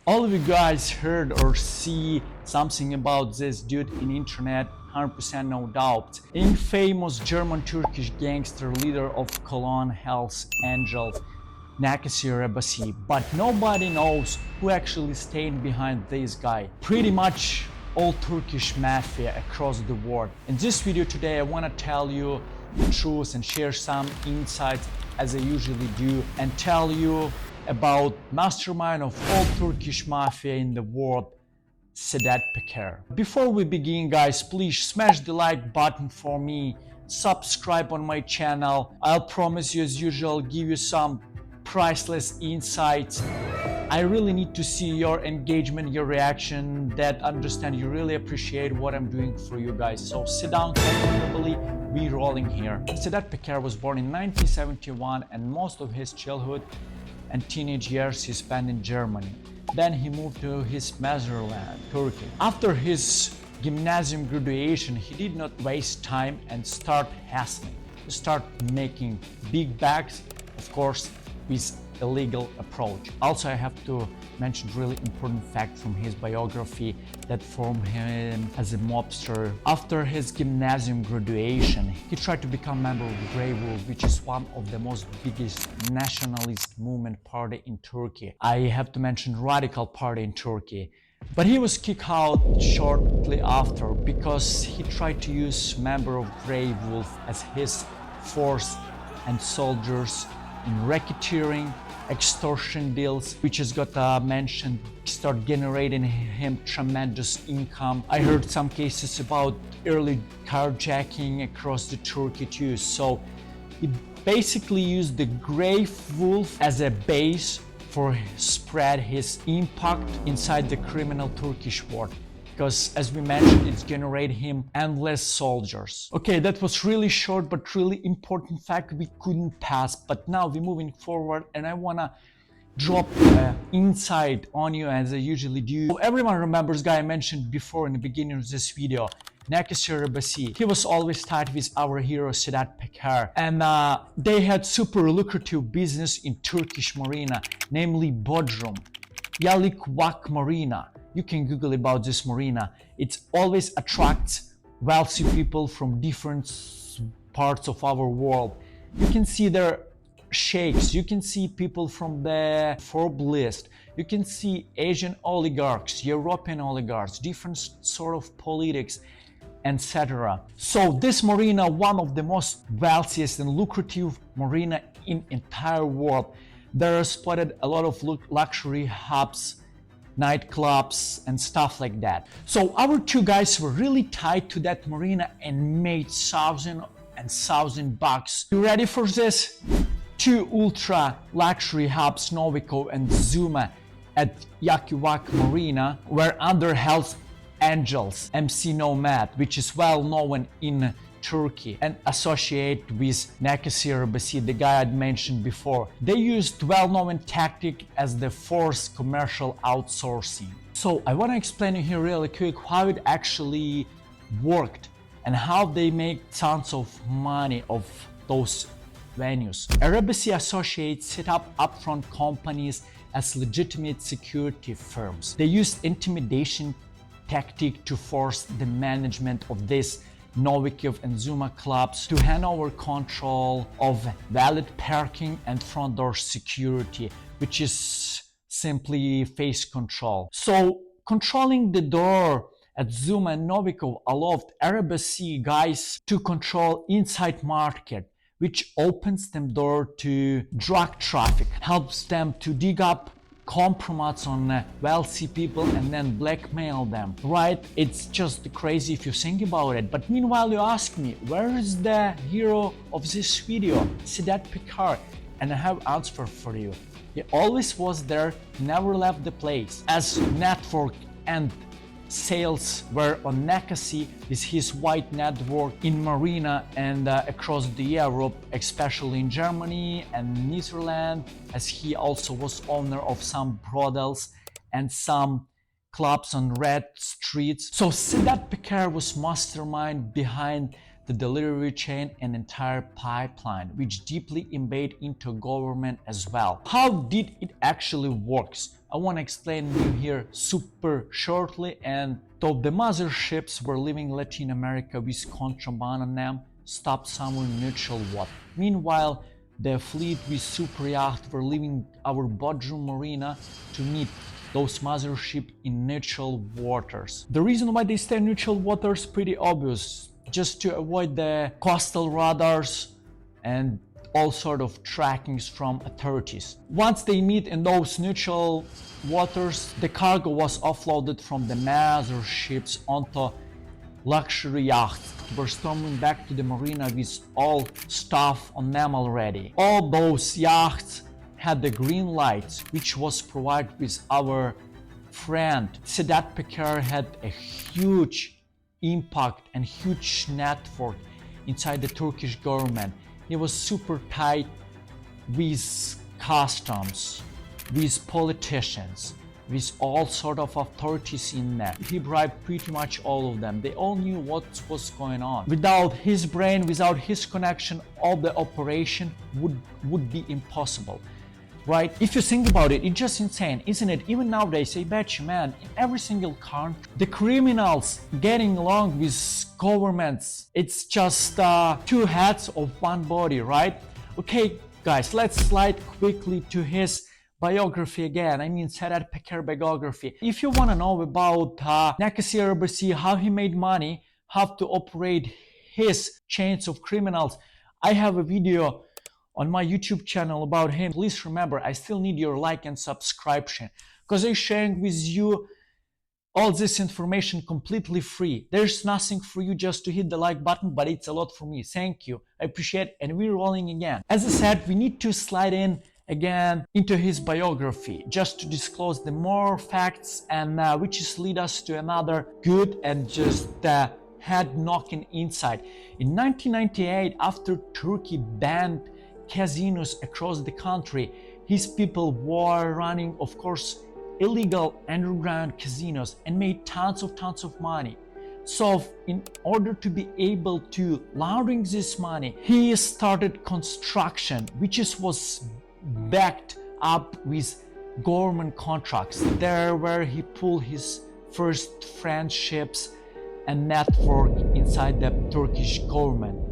All of you guys heard or see something about this dude in internet, 100% no doubt. Infamous German Turkish gangster leader of Cologne Hells Angels, Nakasir Abbasi. But nobody knows who actually stayed behind this guy. Pretty much all Turkish mafia across the world. In this video today I want to tell you the truth and share some insights as I usually do, and tell you about mastermind of all Turkish mafia in the world, Sedat Peker. Before we begin, guys, please smash the like button for me, subscribe on my channel. I'll promise you, as usual, give you some priceless insights. I really need to see your engagement, your reaction, that understand you really appreciate what I'm doing for you guys. So sit down comfortably, we rolling here. Sedat Peker was born in 1971 and most of his childhood and teenage years he spent in Germany. Then he moved to his motherland, Turkey. After his gymnasium graduation, he did not waste time and start hustling. He started making big bags, of course, with illegal approach. Also, I have to mention really important fact from his biography that formed him as a mobster. After his gymnasium graduation, he tried to become a member of Grey Wolf, which is one of the most biggest nationalist movement party in Turkey. I have to mention radical party in Turkey. But he was kicked out shortly after because he tried to use member of Grey Wolf as his force and soldiers in racketeering, extortion deals, which has got mentioned, start generating him tremendous income. I heard some cases about early carjacking across the Turkey too. So he basically used the Grey Wolf as a base for spread his impact inside the criminal Turkish world. Because as we mentioned, it's generated him endless soldiers. Okay, that was really short but really important fact we couldn't pass. But now we're moving forward and I wanna drop insight on you as I usually do. So everyone remembers guy I mentioned before in the beginning of this video, Nakasir Abbasi. He was always tied with our hero Sedat Peker, and they had super lucrative business in Turkish Marina, namely Bodrum, Yalıkavak Marina. You can Google about this marina. It always attracts wealthy people from different parts of our world. You can see their sheikhs, you can see people from the Forbes list, you can see Asian oligarchs, European oligarchs, different sort of politics, etc. So this marina, one of the most wealthiest and lucrative marina in entire world. There are spotted a lot of luxury hubs, nightclubs and stuff like that. So our two guys were really tied to that marina and made thousands and thousands bucks. You ready for this? Two ultra luxury hubs, Novikov and Zuma, at Yalıkavak Marina were under Hells Angels, MC Nomad, which is well known in Turkey and associated with Nakasir Abbasi, the guy I'd mentioned before. They used well-known tactic as the forced commercial outsourcing. So I want to explain you here really quick how it actually worked and how they make tons of money of those venues. Abbasi associates set up upfront companies as legitimate security firms. They used intimidation tactic to force the management of this Novikov and Zuma clubs to hand over control of valet parking and front door security, which is simply face control. So controlling the door at Zuma and Novikov allowed Abbasi guys to control inside market, which opens them door to drug traffic, helps them to dig up compromise on wealthy people and then blackmail them, right? It's just crazy if you think about it. But meanwhile you ask me, where is the hero of this video, Sedat Peker? And I have answer for you. He always was there, never left the place. As network and sales were on Nakasi with his wide network in Marina and across the Europe, especially in Germany and Netherlands, as he also was owner of some brothels and some clubs on red streets. So Sedat Peker was mastermind behind the delivery chain and entire pipeline, which deeply embed into government as well. How did it actually works? I want to explain you here super shortly. And though the mother ships were leaving Latin America with contraband on them, stopped somewhere in neutral water. Meanwhile, the fleet with super yacht were leaving our Bodrum Marina to meet those mother ships in neutral waters. The reason why they stay in neutral waters is pretty obvious, just to avoid the coastal radars and all sort of trackings from authorities. Once they meet in those neutral waters, the cargo was offloaded from the mother ships onto luxury yachts. Were storming back to the marina with all stuff on them already. All those yachts had the green lights, which was provided with our friend Sedat Peker. Had a huge impact and huge network inside the Turkish government. He was super tight with customs, with politicians, with all sort of authorities in there. He bribed pretty much all of them. They all knew what was going on. Without his brain, without his connection, all the operation would be impossible. Right? If you think about it, it's just insane, isn't it? Even nowadays, I bet you, man, in every single country, the criminals getting along with governments, it's just two heads of one body, right? Okay, guys, let's slide quickly to his biography again. I mean, Sedat Peker biography. If you want to know about Nakasir, how he made money, how to operate his chains of criminals, I have a video on my YouTube channel about him. Please remember, I still need your like and subscription, because I'm sharing with you all this information completely free. There's nothing for you just to hit the like button, but it's a lot for me. Thank you. I appreciate it. And we're rolling again. As I said, we need to slide in again into his biography just to disclose the more facts, and which is lead us to another good and just head knocking insight. In 1998, after Turkey banned casinos across the country, his people were running, of course, illegal underground casinos and made tons of money. So in order to be able to laundering this money, he started construction, which was backed up with government contracts. There where he pulled his first friendships and network inside the Turkish government.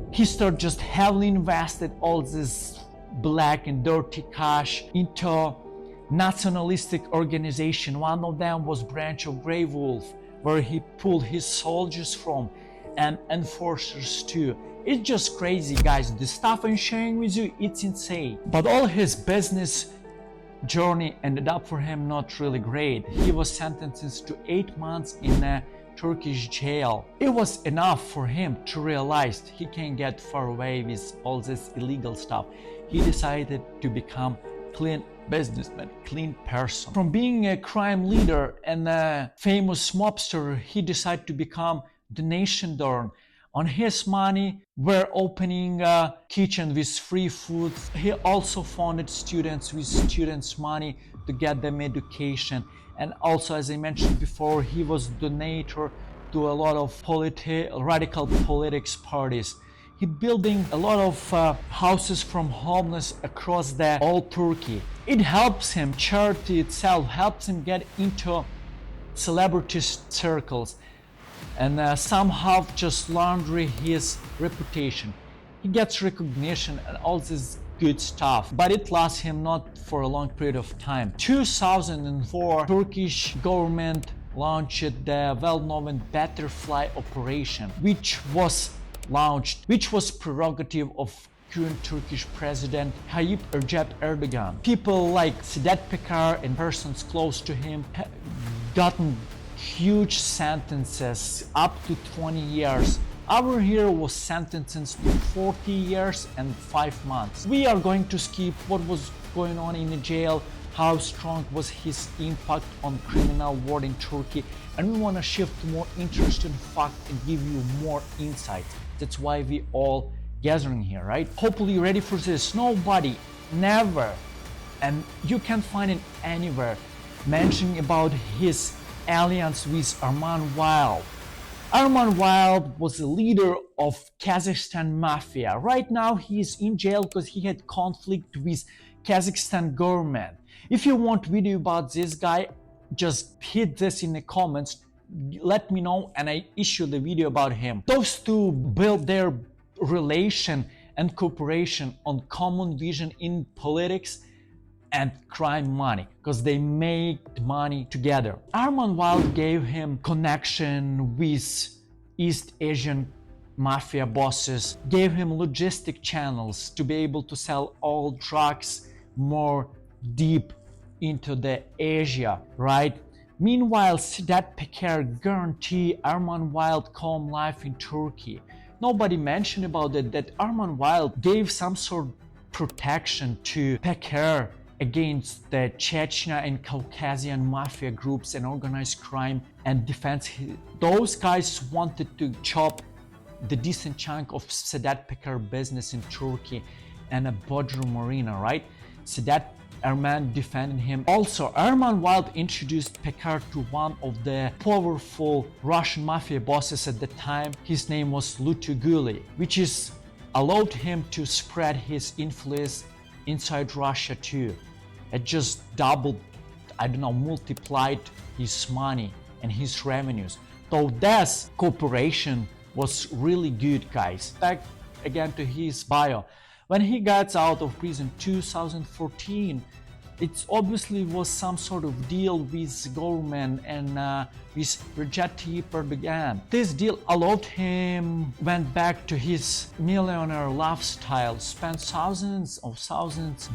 He started just heavily invested all this black and dirty cash into nationalistic organization. One of them was branch of Grey Wolf, where he pulled his soldiers from, and enforcers too. It's just crazy, guys. The stuff I'm sharing with you, it's insane. But all his business journey ended up for him not really great. He was sentenced to 8 months in a Turkish jail. It was enough for him to realize he can't get far away with all this illegal stuff. He decided to become clean businessman, clean person. From being a crime leader and a famous mobster, he decided to become the nation dorm. On his money, we're opening a kitchen with free food. He also funded students with students' money to get them education. And also, as I mentioned before, he was donator to a lot of radical politics parties. He building a lot of houses from homeless across the all Turkey. It helps him, charity itself helps him get into celebrity circles, and somehow just launder his reputation. He gets recognition and all this good stuff, but it lasts him not for a long period of time. 2004, Turkish government launched the well-known Butterfly operation, which was prerogative of current Turkish President Tayyip Recep Erdogan. People like Sedat Peker and persons close to him have gotten huge sentences up to 20 years. Our hero was sentenced to 40 years and 5 months. We are going to skip what was going on in the jail, how strong was his impact on criminal world in Turkey, and we want to shift to more interesting fact and give you more insight. That's why we all gathering here, right? Hopefully you're ready for this. Nobody, never, and you can't find it anywhere, mentioning about his alliance with Arman Wild. Arman Wild was the leader of Kazakhstan Mafia. Right now he is in jail because he had conflict with Kazakhstan government. If you want video about this guy, just hit this in the comments. Let me know and I issue the video about him. Those two built their relation and cooperation on common vision in politics and crime money because they made money together. Arman Wild gave him connection with East Asian mafia bosses, gave him logistic channels to be able to sell all drugs more deep into the Asia, right? Meanwhile, Sedat Peker guaranteed Arman Wild calm life in Turkey. Nobody mentioned about it that Arman Wild gave some sort of protection to Peker against the Chechnya and Caucasian mafia groups and organized crime and defense. Those guys wanted to chop the decent chunk of Sedat Peker business in Turkey and a Bodrum Marina, right? Sedat Arman defended him. Also, Arman Wild introduced Peker to one of the powerful Russian mafia bosses at the time. His name was Lutuguli, which is allowed him to spread his influence inside Russia too. It just doubled, I don't know, multiplied his money and his revenues. So this cooperation was really good, guys. Back again to his bio. When he got out of prison 2014, it obviously was some sort of deal with government and with Recep Tayyip Erdogan. This deal allowed him went back to his millionaire lifestyle, spent thousands of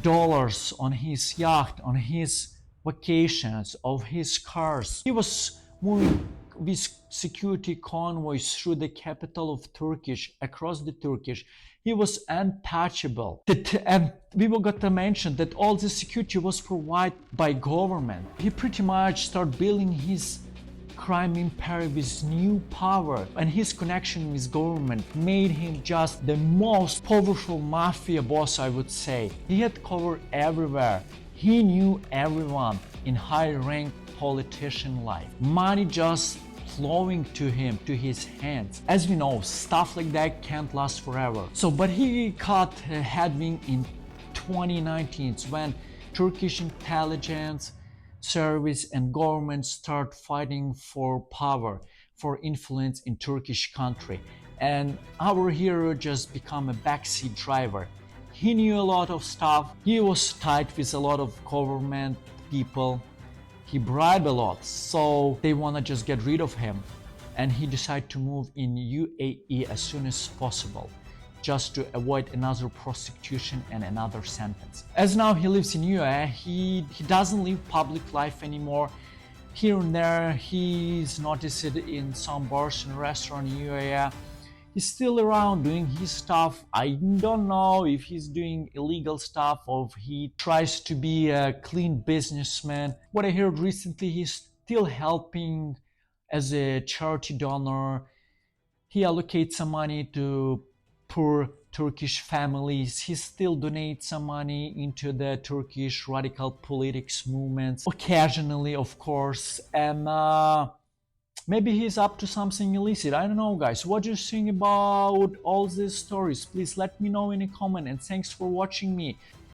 dollars on his yacht, on his vacations, of his cars. He was moving with security convoys through the capital of Turkish, across the Turkish. He was untouchable. And we got to mention that all the security was provided by government. He pretty much started building his crime empire with new power, and his connection with government made him just the most powerful mafia boss, I would say. He had cover everywhere. He knew everyone in high-ranked politician life. Money just flowing to him, to his hands. As we know, stuff like that can't last forever. But he caught a headwind in 2019 when Turkish intelligence service and government start fighting for power, for influence in Turkish country. And our hero just become a backseat driver. He knew a lot of stuff. He was tight with a lot of government people. He bribed a lot, so they want to just get rid of him. And he decided to move in UAE as soon as possible, just to avoid another prosecution and another sentence. As now he lives in UAE, he doesn't live public life anymore. Here and there, he's noticed in some bars and restaurants in UAE. He's still around doing his stuff. I don't know if he's doing illegal stuff or if he tries to be a clean businessman. What I heard recently, he's still helping as a charity donor. He allocates some money to poor Turkish families. He still donates some money into the Turkish radical politics movements. Occasionally, of course. And maybe he's up to something illicit. I don't know, guys. What do you think about all these stories? Please let me know in a comment, and thanks for watching me.